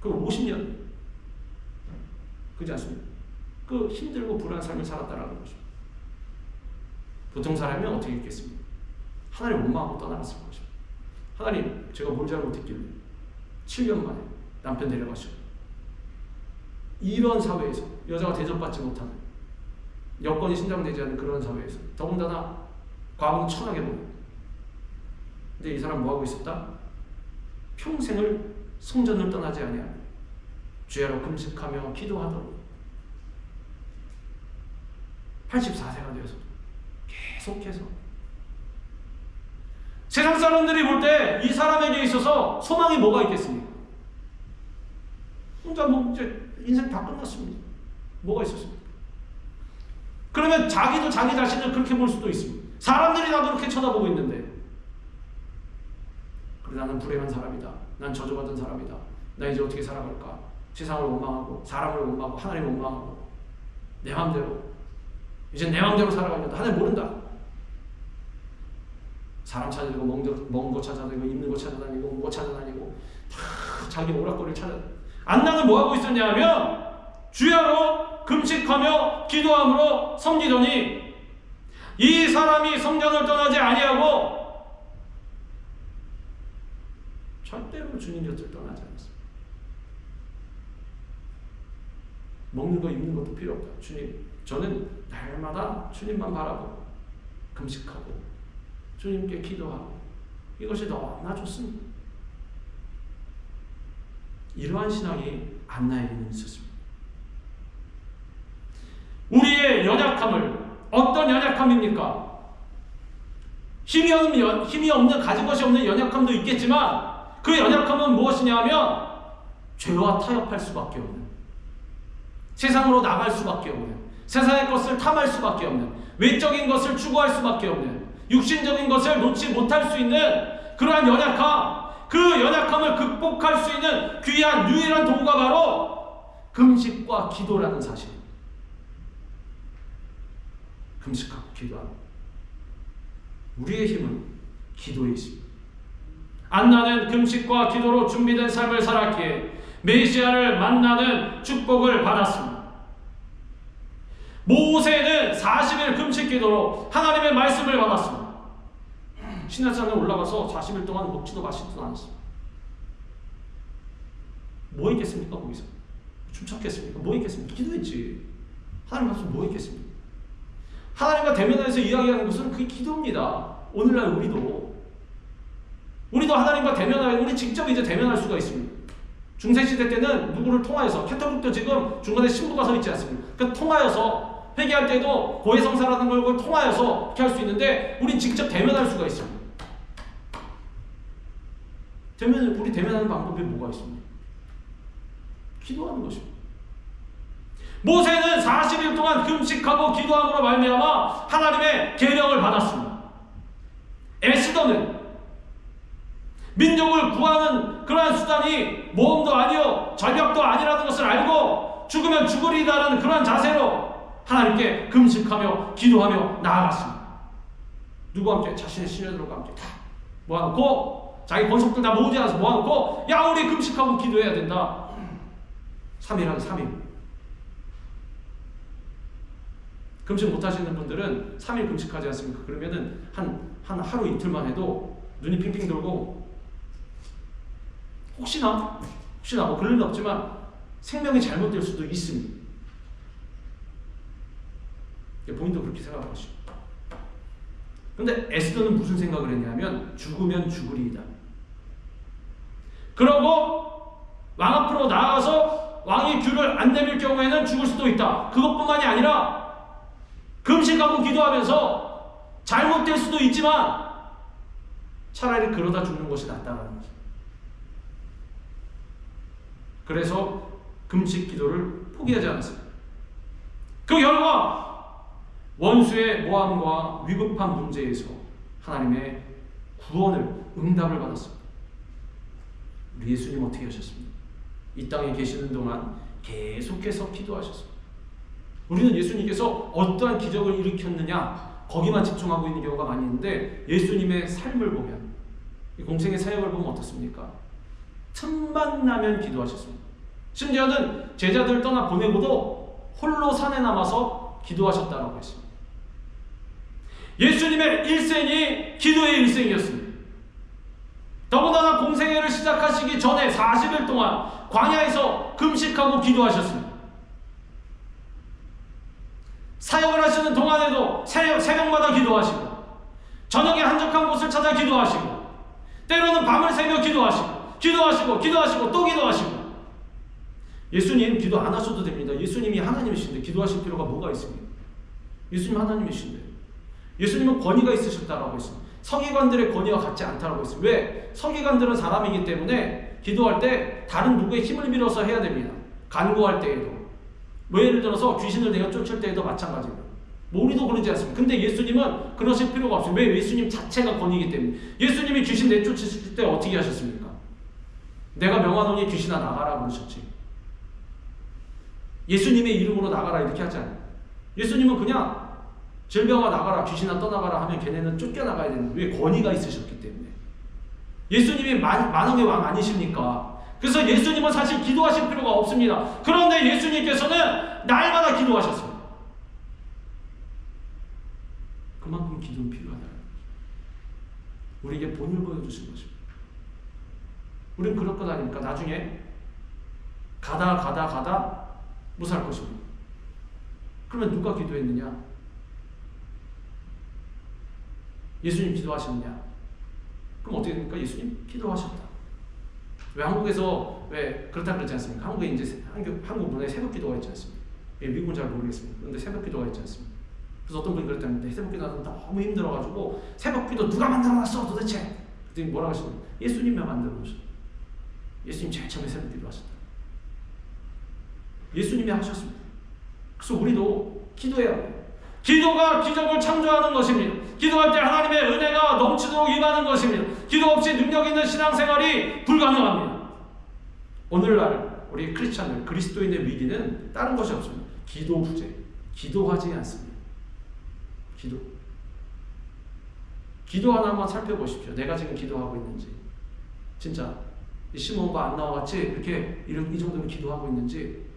그럼 50년, 그렇지 않습니까? 그 힘들고 불안한 삶을 살았다라는 거죠. 보통 사람이면 어떻게 했겠습니까? 하나님 원망하고 떠나갔을 것입니다. 하나님, 제가 뭘 잘못했길래 7년 만에 남편 데려가시고, 이런 사회에서 여자가 대접받지 못하는, 여건이 신장되지 않는 그런 사회에서 더군다나 과거는 천하게 보는. 근데 이 사람 뭐하고 있었다? 평생을 성전을 떠나지 아니하며 주야로 금식하며 기도하더니 84세가 되어서도 계속해서 세상 사람들이 볼 때 이 사람에게 있어서 소망이 뭐가 있겠습니까? 혼자 이제 인생 다 끝났습니다. 뭐가 있었습니까? 그러면 자기도 자기 자신을 그렇게 볼 수도 있습니다. 사람들이 나도 그렇게 쳐다보고 있는데, 그래 나는 불행한 사람이다. 난 저주받은 사람이다. 나 이제 어떻게 살아갈까? 세상을 원망하고 사람을 원망하고 하나님을 원망하고 내 마음대로 이제 내 마음대로 살아가려다. 하나님 모른다. 사람 찾아다니고 먹은 거 찾아다니고 입는 거 찾아다니고 뭐 찾아다니고 다 자기 오락거리를 안나는 뭐하고 있었냐면 주야로 금식하며 기도함으로 섬기더니 이 사람이 성전을 떠나지 아니하고 절대로 주님 곁을 떠나지 않았습니다. 먹는 거 입는 것도 필요 없다. 주님, 저는 날마다 주님만 바라보고 금식하고 주님께 기도하고 이것이 너무나 좋습니다. 이러한 신앙이 안나에게는 있었습니다. 우리의 연약함을, 어떤 연약함입니까? 힘이 없는, 가진 것이 없는 연약함도 있겠지만 그 연약함은 무엇이냐 하면 죄와 타협할 수밖에 없는, 세상으로 나갈 수밖에 없는, 세상의 것을 탐할 수밖에 없는, 외적인 것을 추구할 수밖에 없는, 육신적인 것을 놓지 못할 수 있는 그러한 연약함, 그 연약함을 극복할 수 있는 귀한 유일한 도구가 바로 금식과 기도라는 사실입니다. 금식하고 기도하고 우리의 힘은 기도에 있습니다. 안나는 금식과 기도로 준비된 삶을 살았기에 메시아를 만나는 축복을 받았습니다. 모세는 40일 금식 기도로 하나님의 말씀을 받았습니다. 시내산에 올라가서 40일 동안 먹지도 마시지도 않았습니다. 뭐 있겠습니까? 거기서 춤췄겠습니까? 뭐 있겠습니까? 기도했지. 하나님 앞에서 뭐 있겠습니까? 하나님과 대면해서 이야기하는 것은 그게 기도입니다. 오늘날 우리도 하나님과 대면하여 우리 직접 이제 대면할 수가 있습니다. 중세시대 때는 누구를 통하여서, 캐톨릭도 지금 중간에 신부가 서 있지 않습니까? 그 통하여서 회개할 때도 고해성사라는 걸 통하여서 이렇게 할 수 있는데 우리 직접 대면할 수가 있습니다. 우리 대면하는 방법이 뭐가 있습니까? 기도하는 것입니다. 모세는 40일 동안 금식하고 기도함으로 말미암아 하나님의 계명을 받았습니다. 에스더는 민족을 구하는 그러한 수단이 모험도 아니요 절벽도 아니라는 것을 알고 죽으면 죽으리라는 그러한 자세로 하나님께 금식하며 기도하며 나아갔습니다. 누구와 함께? 자신의 신녀들과 함께 다 모아놓고, 자기 권속들 다 모으지 않아서 모아놓고, 야 우리 금식하고 기도해야 된다. 3일하는 3일. 금식 못하시는 분들은 3일 금식하지 않습니까? 그러면은 한 하루 이틀만 해도 눈이 핑핑 돌고 혹시나 뭐 그럴 일 없지만 생명이 잘못될 수도 있습니다. 본인도 그렇게 생각하시고. 근데 에스더는 무슨 생각을 했냐면 죽으면 죽으리이다. 그러고 왕 앞으로 나아가서 왕이 귀를 안 내밀 경우에는 죽을 수도 있다. 그것뿐만이 아니라 금식하고 기도하면서 잘못될 수도 있지만 차라리 그러다 죽는 것이 낫다는 거죠. 그래서 금식 기도를 포기하지 않았습니다. 그 결과 원수의 모함과 위급한 문제에서 하나님의 구원을, 응답을 받았습니다. 우리 예수님 어떻게 하셨습니까? 이 땅에 계시는 동안 계속해서 기도하셨습니다. 우리는 예수님께서 어떠한 기적을 일으켰느냐 거기만 집중하고 있는 경우가 많이 있는데, 예수님의 삶을 보면, 공생의 사역을 보면 어떻습니까? 틈만 나면 기도하셨습니다. 심지어는 제자들 떠나 보내고도 홀로 산에 남아서 기도하셨다고 했습니다. 예수님의 일생이 기도의 일생이었습니다. 더군다나 공생애를 시작하시기 전에 40일 동안 광야에서 금식하고 기도하셨습니다. 사역을 하시는 동안에도 새벽마다 기도하시고, 저녁에 한적한 곳을 찾아 기도하시고, 때로는 밤을 새며 기도하시고, 기도하시고 기도하시고 또 기도하시고. 예수님 기도 안 하셔도 됩니다. 예수님이 하나님이신데 기도하실 필요가 뭐가 있습니까? 예수님 하나님이신데. 예수님은 권위가 있으셨다라고 했습니다. 서기관들의 권위와 같지 않다라고 했습니다. 왜? 서기관들은 사람이기 때문에 기도할 때 다른 누구의 힘을 빌어서 해야 됩니다. 간구할 때에도. 뭐 예를 들어서 귀신을 내가 쫓을 때에도 마찬가지입니다. 뭐 우리도 그러지 않습니까? 근데 예수님은 그러실 필요가 없습니다. 왜? 예수님 자체가 권위이기 때문에. 예수님이 귀신 내쫓으실 때 어떻게 하셨습니까? 내가 명하노니 귀신아 나가라 그러셨지. 예수님의 이름으로 나가라 이렇게 하지 않아요. 예수님은 그냥 질병아 나가라, 귀신아 떠나가라 하면 걔네는 쫓겨나가야 되는 거예요. 왜? 권위가 있으셨기 때문에. 예수님이 만왕의 왕 아니십니까? 그래서 예수님은 사실 기도하실 필요가 없습니다. 그런데 예수님께서는 날마다 기도하셨습니다. 그만큼 기도는 필요하다. 우리에게 본을 보여주신 것입니다. 우리는 그럴 것 아닙니까? 나중에 가다 무사할 것입니다. 그러면 누가 기도했느냐? 예수님 기도하셨느냐? 그럼 어떻게 됩니까? 예수님 기도하셨다. 왜 한국에서 왜 그렇다 그러지 않습니까? 한국에 이제 한국 문화에 새벽 기도가 있지 않습니까? 미국은 잘 모르겠습니다. 그런데 새벽 기도가 있지 않습니까? 그래서 어떤 분이 그랬다는데 새벽 기도는 너무 힘들어가지고 새벽 기도 누가 만들어놨어 도대체? 그랬더니 뭐라고 하시냐면 예수님이 만들어놓으셨다. 예수님 제일 처음에 새벽 기도하셨다. 예수님이 하셨습니다. 그래서 우리도 기도해야 해요. 기도가 기적을 창조하는 것입니다. 기도할 때 하나님의 은혜가 넘치도록 임하는 것입니다. 기도 없이 능력 있는 신앙생활이 불가능합니다. 오늘날 우리 크리스찬들, 그리스도인의 위기는 다른 것이 없습니다. 기도 부재, 기도하지 않습니다. 기도 하나만 살펴보십시오. 내가 지금 기도하고 있는지, 진짜 이 시몬과 안나와 같이 이렇게 이 정도로 기도하고 있는지.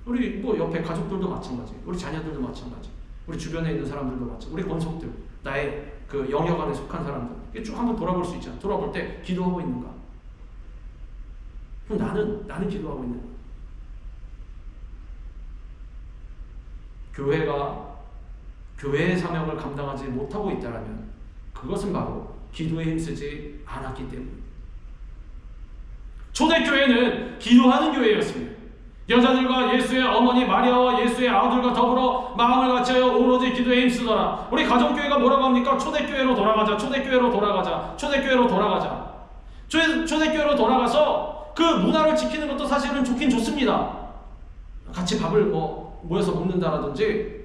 우리 뭐 옆에 가족들도 마찬가지, 우리 자녀들도 마찬가지, 우리 주변에 있는 사람들도 마찬가지, 우리 권속들, 나의 그 영역 안에 속한 사람들, 쭉 한번 돌아볼 수 있잖아. 돌아볼 때 기도하고 있는가? 그럼 나는 기도하고 있는 거야. 교회가 교회의 사명을 감당하지 못하고 있다면 그것은 바로 기도에 힘쓰지 않았기 때문입니다. 초대교회는 기도하는 교회였습니다. 여자들과 예수의 어머니 마리아와 예수의 아들과 더불어 마음을 같이하여 오로지 기도에 힘쓰더라. 우리 가정교회가 뭐라고 합니까? 초대교회로 돌아가자. 초대교회로 돌아가자. 초대교회로 돌아가자. 초대교회로 돌아가서 그 문화를 지키는 것도 사실은 좋긴 좋습니다. 같이 밥을 모여서 먹는다라든지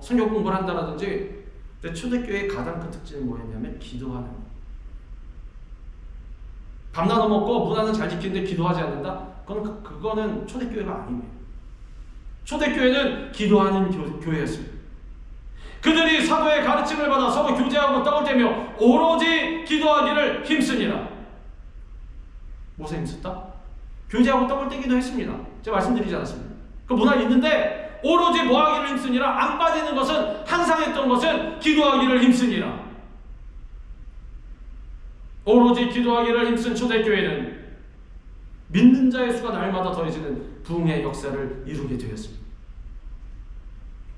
성경 공부를 한다라든지. 근데 초대교회의 가장 큰 특징은 뭐였냐면 기도하는 것. 밥 나눠 먹고 문화는 잘 지키는데 기도하지 않는다? 그거는 초대교회가 아닙니다. 초대교회는 기도하는 교회였습니다. 그들이 사도의 가르침을 받아 서로 교제하고 떡을 떼며 오로지 기도하기를 힘쓰니라. 무엇에 힘썼다? 교제하고 떡을 떼기도 했습니다. 제가 말씀드리지 않았습니다. 그 문화는 있는데 오로지 뭐하기를 힘쓰니라. 안 빠지는 것은, 항상 했던 것은 기도하기를 힘쓰니라. 오로지 기도하기를 힘쓴 초대교회는 믿는 자의 수가 날마다 더해지는 부흥의 역사를 이루게 되었습니다.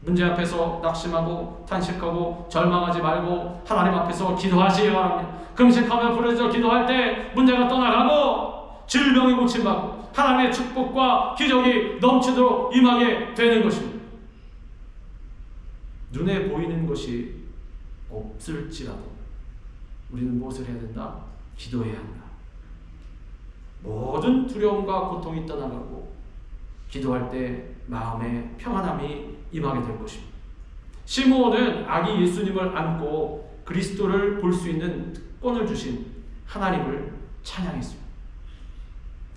문제 앞에서 낙심하고 탄식하고 절망하지 말고 하나님 앞에서 기도하시기 바랍니다. 금식하며 부르짖어 기도할 때 문제가 떠나가고 질병이 고침받고 하나님의 축복과 기적이 넘치도록 임하게 되는 것입니다. 눈에 보이는 것이 없을지라도 우리는 무엇을 해야 된다? 기도해야 한다. 모든 두려움과 고통이 떠나가고 기도할 때 마음의 평안함이 임하게 될 것입니다. 시므온은 아기 예수님을 안고 그리스도를 볼 수 있는 특권을 주신 하나님을 찬양했습니다.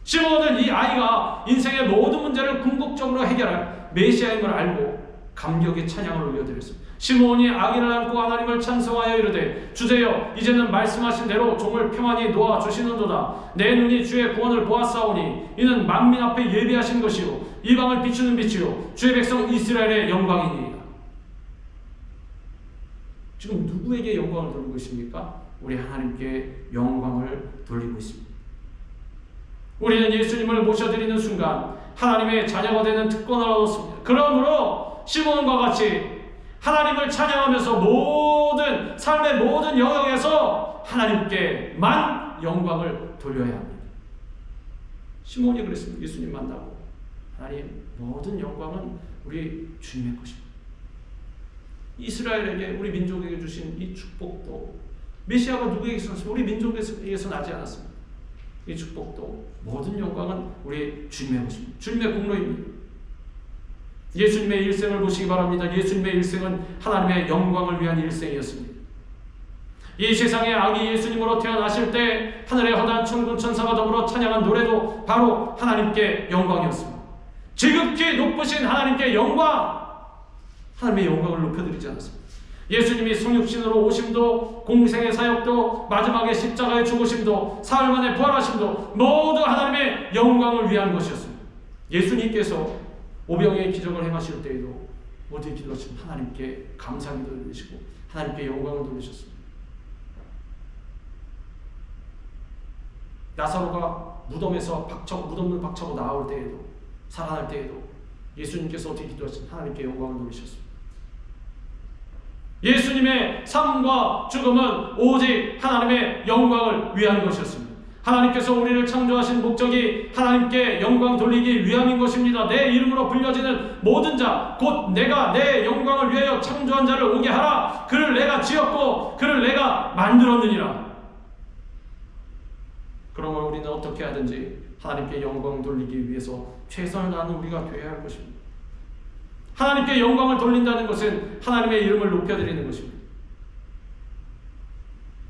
시므온은 이 아이가 인생의 모든 문제를 궁극적으로 해결할 메시아임을 알고 감격의 찬양을 올려드렸습니다. 시므온이 아기를 안고 하나님을 찬송하여 이르되 주제여 이제는 말씀하신 대로 종을 평안히 놓아 주시는도다. 내 눈이 주의 구원을 보았사오니 이는 만민 앞에 예비하신 것이요 이방을 비추는 빛이요 주의 백성 이스라엘의 영광이니이다. 지금 누구에게 영광을 돌리고 있습니까? 우리 하나님께 영광을 돌리고 있습니다. 우리는 예수님을 모셔드리는 순간 하나님의 자녀가 되는 특권을 얻었습니다. 그러므로 시므온과 같이 하나님을 찬양하면서 모든 삶의 모든 영역에서 하나님께만 영광을 돌려야 합니다. 시몬이 그랬습니다. 예수님 만나고 하나님, 모든 영광은 우리 주님의 것입니다. 이스라엘에게, 우리 민족에게 주신 이 축복도 메시아가 누구에게서 났습니까? 우리 민족에게서 나지 않았습니다. 이 축복도 모든 영광은 우리 주님의 것입니다. 주님의 공로입니다. 예수님의 일생을 보시기 바랍니다. 예수님의 일생은 하나님의 영광을 위한 일생이었습니다. 이 세상에 악이 예수님으로 태어나실 때 하늘의 허다한 천군 천사가 더불어 찬양한 노래도 바로 하나님께 영광이었습니다. 지극히 높으신 하나님께 영광, 하나님의 영광을 높여드리지 않았습니다. 예수님이 성육신으로 오심도, 공생의 사역도, 마지막에 십자가의 죽으심도, 사흘 만에 부활하심도 모두 하나님의 영광을 위한 것이었습니다. 예수님께서 오병이의 기적을 행하실 때에도 모두의 기도하신 하나님께 감사기도를 드리시고 하나님께 영광을 돌리셨습니다. 나사로가 무덤에서 무덤을 박차고 나올 때에도, 살아날 때에도 예수님께서 어떻게 기도하신 하나님께 영광을 돌리셨습니다. 예수님의 삶과 죽음은 오직 하나님의 영광을 위한 것이었습니다. 하나님께서 우리를 창조하신 목적이 하나님께 영광 돌리기 위함인 것입니다. 내 이름으로 불려지는 모든 자, 곧 내가 내 영광을 위하여 창조한 자를 오게 하라. 그를 내가 지었고 그를 내가 만들었느니라. 그러면 우리는 어떻게 하든지 하나님께 영광 돌리기 위해서 최선을 다하는 우리가 되어야 할 것입니다. 하나님께 영광을 돌린다는 것은 하나님의 이름을 높여드리는 것입니다.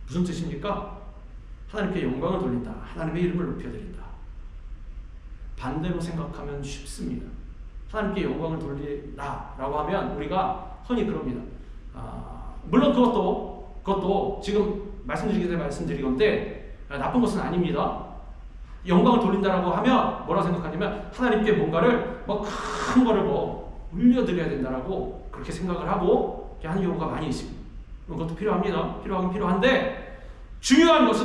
무슨 뜻입니까? 하나님께 영광을 돌린다. 하나님의 이름을 높여드린다. 반대로 생각하면 쉽습니다. 하나님께 영광을 돌리라라고 하면 우리가 흔히 그럽니다. 물론 그것도 지금 말씀드리기 전에 말씀드린 건데 나쁜 것은 아닙니다. 영광을 돌린다라고 하면 뭐라고 생각하냐면 하나님께 뭔가를 큰 거를 물려드려야 된다라고 그렇게 생각을 하고 하는 경우가 많이 있습니다. 그것도 필요합니다. 필요하긴 필요한데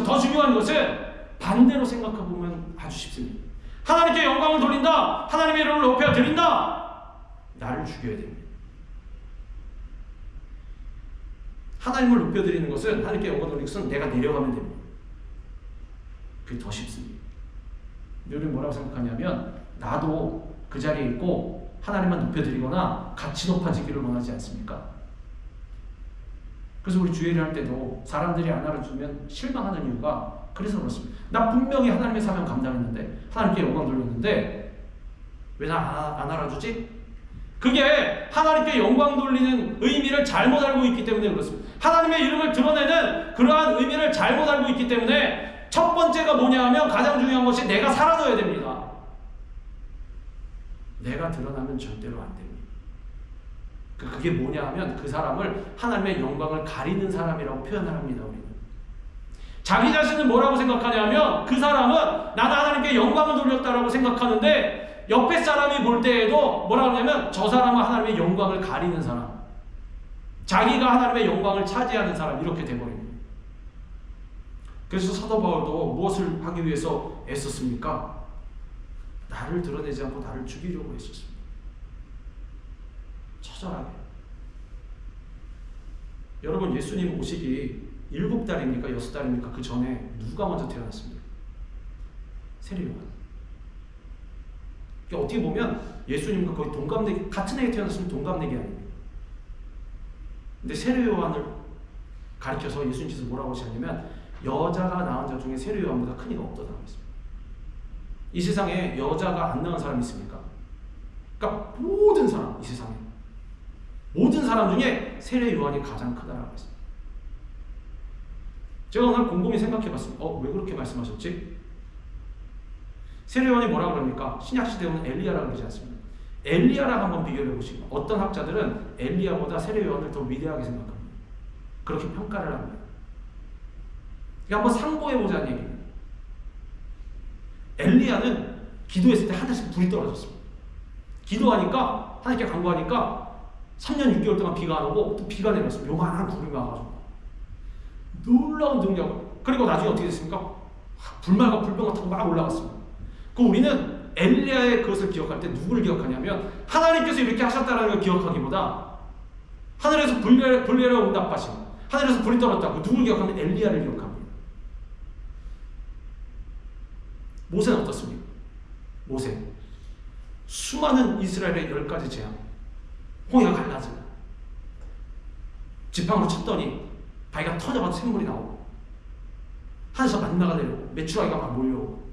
더 중요한 것은 반대로 생각해보면 아주 쉽습니다. 하나님께 영광을 돌린다. 하나님의 이름을 높여드린다. 나를 죽여야 됩니다. 하나님을 높여드리는 것은, 하나님께 영광을 돌리는 것은 내가 내려가면 됩니다. 그게 더 쉽습니다. 우리는 뭐라고 생각하냐면 나도 그 자리에 있고 하나님만 높여드리거나 같이 높아지기를 원하지 않습니까? 그래서 우리 주일을 할 때도 사람들이 안 알아주면 실망하는 이유가 그래서 그렇습니다. 나 분명히 하나님의 사명 감당했는데, 하나님께 영광 돌렸는데 왜 나 안 알아주지? 그게 하나님께 영광 돌리는 의미를 잘못 알고 있기 때문에 그렇습니다. 하나님의 이름을 드러내는 그러한 의미를 잘못 알고 있기 때문에 첫 번째가 뭐냐 하면 가장 중요한 것이 내가 사라져야 됩니다. 내가 드러나면 절대로 안 됩니다. 그게 뭐냐 하면 그 사람을 하나님의 영광을 가리는 사람이라고 표현을 합니다. 우리는 자기 자신을 뭐라고 생각하냐면 그 사람은 나는 하나님께 영광을 돌렸다라고 생각하는데 옆에 사람이 볼 때에도 뭐라고 하냐면 저 사람은 하나님의 영광을 가리는 사람, 자기가 하나님의 영광을 차지하는 사람, 이렇게 돼버립니다. 그래서 사도 바울도 무엇을 하기 위해서 애썼습니까? 나를 드러내지 않고 나를 죽이려고 했었습니다. 처절하게. 여러분, 예수님 오시기 7달입니까? 6달입니까? 그 전에 누가 먼저 태어났습니까? 세례요한. 그러니까 어떻게 보면 예수님과 거의 동갑내기, 같은 해에 태어났으면 동갑내기 아닙니까? 근데 세례요한을 가리켜서 예수님께서 뭐라고 하시냐면 여자가 낳은 자 중에 세례요한보다 큰 이가 없다고 했습니다. 이 세상에 여자가 안 낳은 사람이 있습니까? 그러니까 모든 사람, 이 세상에 모든 사람 중에 세례요한이 가장 크다라고 했습니다. 제가 오늘 곰곰이 생각해봤습니다. 왜 그렇게 말씀하셨지? 세례요한이 뭐라고 그럽니까? 신약시대에 오는 엘리야라고 그러지 않습니까? 엘리야랑 한번 비교해 보시고 어떤 학자들은 엘리야보다 세례요한을 더 위대하게 생각합니다. 그렇게 평가를 합니다. 그러니까 한번 상고해보자는 얘기입니다. 엘리야는 기도했을 때 하늘에서 불이 떨어졌습니다. 기도하니까, 하나님께 간구하니까 3년 6개월 동안 비가 안 오고 또 비가 내렸습니다. 요만한 구름이 와가지고 놀라운 능력. 그리고 나중에 어떻게 됐습니까? 불말과 불병을 타고 막 올라갔습니다. 그럼 우리는 엘리야의 그것을 기억할 때 누구를 기억하냐면 하나님께서 이렇게 하셨다는 걸 기억하기보다 하늘에서 불 내려 응답하심, 하늘에서 불이 떨어졌다고. 누굴 기억하면 엘리야를 기억합니다. 모세는 어떻습니까? 모세 수많은 이스라엘의 10가지 재앙, 홍해가 갈라지고 지팡이로 쳤더니 바위가 터져가지고 샘물이 나오고 하늘에서 만나가 내려오고 메추라기가 막 몰려오고,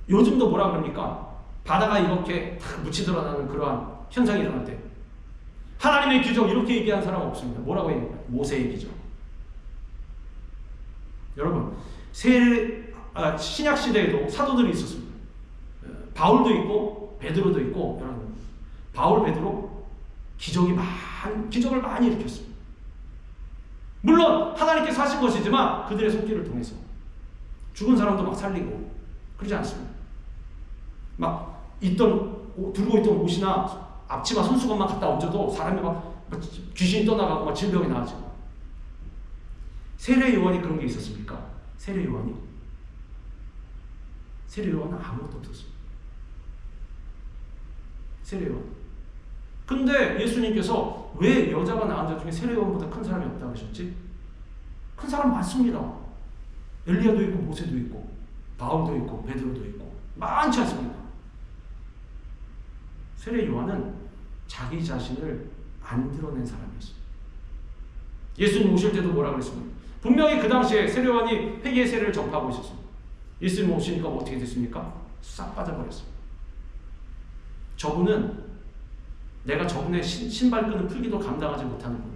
요즘도 뭐라 그럽니까? 바다가 이렇게 탁 묻히 드러나는 그러한 현상이 일어날 때 하나님의 기적 이렇게 얘기한 사람 없습니다. 뭐라고 얘기해요? 모세의 기적. 여러분 신약 시대에도 사도들이 있었습니다. 바울도 있고 베드로도 있고. 여러분 바울 베드로 기적을 많이 일으켰습니다. 물론 하나님께서 하신 것이지만 그들의 손길을 통해서 죽은 사람도 막 살리고 그러지 않습니다. 막 들고 있던 옷이나 앞치마 손수건만 갖다 얹어도 사람이 막 귀신이 떠나가고 막 질병이 나아지고. 세례 요한이 그런 게 있었습니까? 세례 요한은 아무것도 없었습니다. 세례 요한. 근데 예수님께서 왜 여자가 낳은 자 중에 세례 요한보다 큰 사람이 없다고 하셨지? 큰 사람 많습니다. 엘리야도 있고 모세도 있고 바울도 있고 베드로도 있고 많지 않습니까? 세례 요한은 자기 자신을 안 드러낸 사람이었어요. 예수님 오실 때도 뭐라 그랬습니까? 분명히 그 당시에 세례 요한이 회개의 세례를 전파하고 있었습니다. 예수님 오시니까 어떻게 됐습니까? 싹 빠져버렸습니다. 내가 저분의 신발끈을 풀기도 감당하지 못하는 거예요.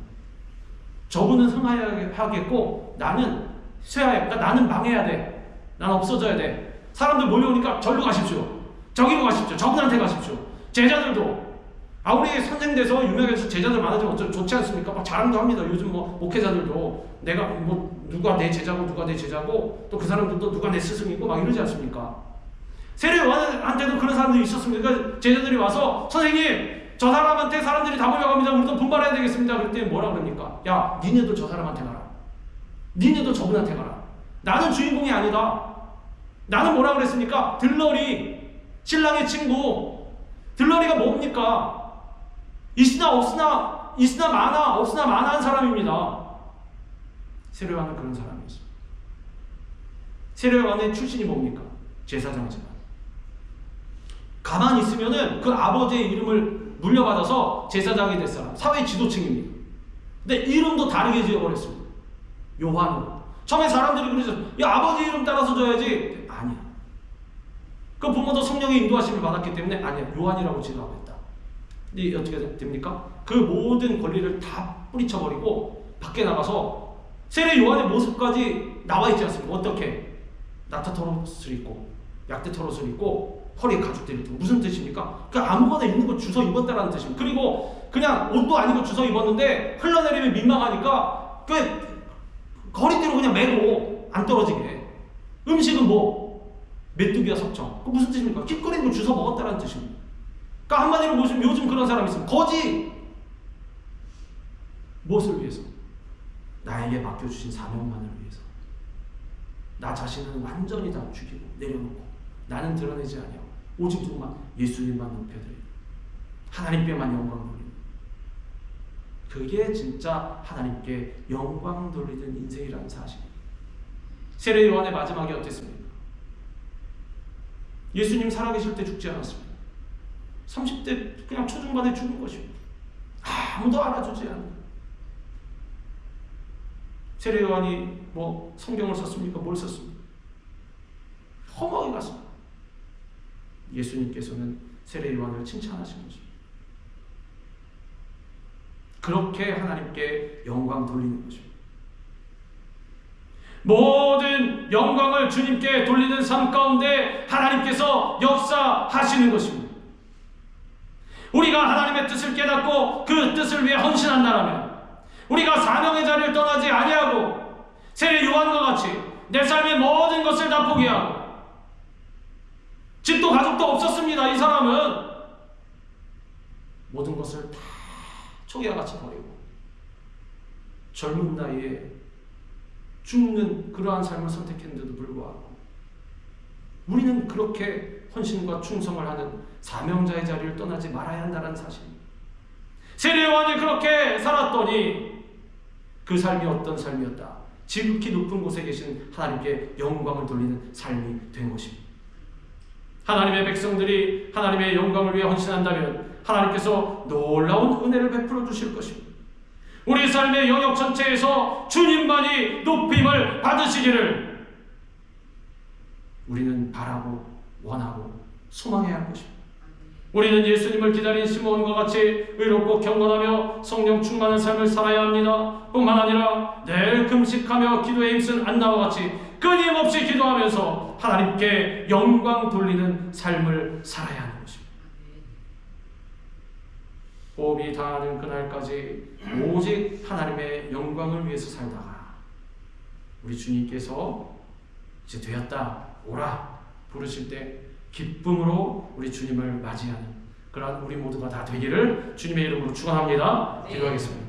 저분은 흥하야겠고 나는 쇠하야. 나는 망해야 돼. 나는 없어져야 돼. 사람들 몰려오니까 절로 가십시오. 저기로 가십시오. 저분한테 가십시오. 제자들도 우리 선생돼서 유명해서 제자들 많아지면 좋지 않습니까? 막 자랑도 합니다. 요즘 목회자들도 내가 누가 내 제자고 또 그 사람들도 누가 내 스승이고 막 이러지 않습니까? 세례 요한한테도 그런 사람들이 있었습니다. 그러니까 제자들이 와서 선생님 저 사람한테 사람들이 다 몰려갑니다. 우리도 분발해야 되겠습니다. 그랬더니 뭐라 그럽니까? 야, 니네도 저 사람한테 가라. 니네도 저분한테 가라. 나는 주인공이 아니다. 나는 뭐라 그랬습니까? 들러리, 신랑의 친구. 들러리가 뭡니까? 있으나 많아, 없으나 많아한 사람입니다. 세례 요한은 그런 사람이었습니다. 세례 요한의 출신이 뭡니까? 제사장이지만 가만히 있으면은 그 아버지의 이름을 물려받아서 제사장이 될 사람, 사회 지도층입니다. 근데 이름도 다르게 지어버렸습니다. 요한은. 처음에 사람들이 그러죠. 야, 아버지 이름 따라서 줘야지. 아니야. 그 부모도 성령의 인도하심을 받았기 때문에 아니야. 요한이라고 지으라고 했다. 근데 어떻게 됩니까? 그 모든 권리를 다 뿌리쳐버리고 밖에 나가서 세례 요한의 모습까지 나와 있지 않습니까? 어떻게? 나타토롯을 입고 약대토롯을 입고 허리에 가죽대를 입고. 무슨 뜻입니까? 그 아무거나 입는 거 주워 입었다라는 뜻입니다. 그리고 그냥 옷도 아니고 주워 입었는데 흘러내리면 민망하니까 그 허리띠로 그냥 메고 안 떨어지게. 음식은 메뚜기와 석청. 그 무슨 뜻입니까? kit거리는 걸 주워 먹었다라는 뜻입니다. 그러니까 한마디로 보시면 요즘 그런 사람이 있습니다. 거지. 무엇을 위해서? 나에게 맡겨주신 사명만을 위해서. 나 자신은 완전히 다 죽이고 내려놓고 나는 드러내지 아니하고 오직 누구만? 예수님만 높여드리고 하나님께만 영광 돌리는, 그게 진짜 하나님께 영광 돌리는 인생이라는 사실입니다. 세례 요한의 마지막이 어땠습니까? 예수님 살아계실 때 죽지 않았습니다. 30대 그냥 초중반에 죽은 것입니다. 아무도 알아주지 않는. 세례 요한이 성경을 썼습니까? 뭘 썼습니까? 허무하게 갔습니다. 예수님께서는 세례 요한을 칭찬하신 것입니다. 그렇게 하나님께 영광 돌리는 것입니다. 모든 영광을 주님께 돌리는 삶 가운데 하나님께서 역사하시는 것입니다. 우리가 하나님의 뜻을 깨닫고 그 뜻을 위해 헌신한다면, 우리가 사명의 자리를 떠나지 아니하고 세례 요한과 같이 내 삶의 모든 것을 다 포기하고, 집도 가족도 없었습니다. 이 사람은 모든 것을 다 초기와 같이 버리고 젊은 나이에 죽는 그러한 삶을 선택했는데도 불구하고 우리는 그렇게 헌신과 충성을 하는 사명자의 자리를 떠나지 말아야 한다는 사실입니다. 세례 요한이 그렇게 살았더니 그 삶이 어떤 삶이었다? 지극히 높은 곳에 계신 하나님께 영광을 돌리는 삶이 된 것입니다. 하나님의 백성들이 하나님의 영광을 위해 헌신한다면 하나님께서 놀라운 은혜를 베풀어 주실 것입니다. 우리 삶의 영역 전체에서 주님만이 높임을 받으시기를 우리는 바라고 원하고 소망해야 할 것입니다. 우리는 예수님을 기다린 시므온과 같이 의롭고 경건하며 성령 충만한 삶을 살아야 합니다. 뿐만 아니라 늘 금식하며 기도에 힘쓴 안나와 같이 끊임없이 기도하면서 하나님께 영광 돌리는 삶을 살아야 하는 것입니다. 호흡이 다하는 그날까지 오직 하나님의 영광을 위해서 살다가 우리 주님께서 이제 되었다 오라 부르실 때 기쁨으로 우리 주님을 맞이하는 그러한 우리 모두가 다 되기를 주님의 이름으로 축원합니다. 기도하겠습니다.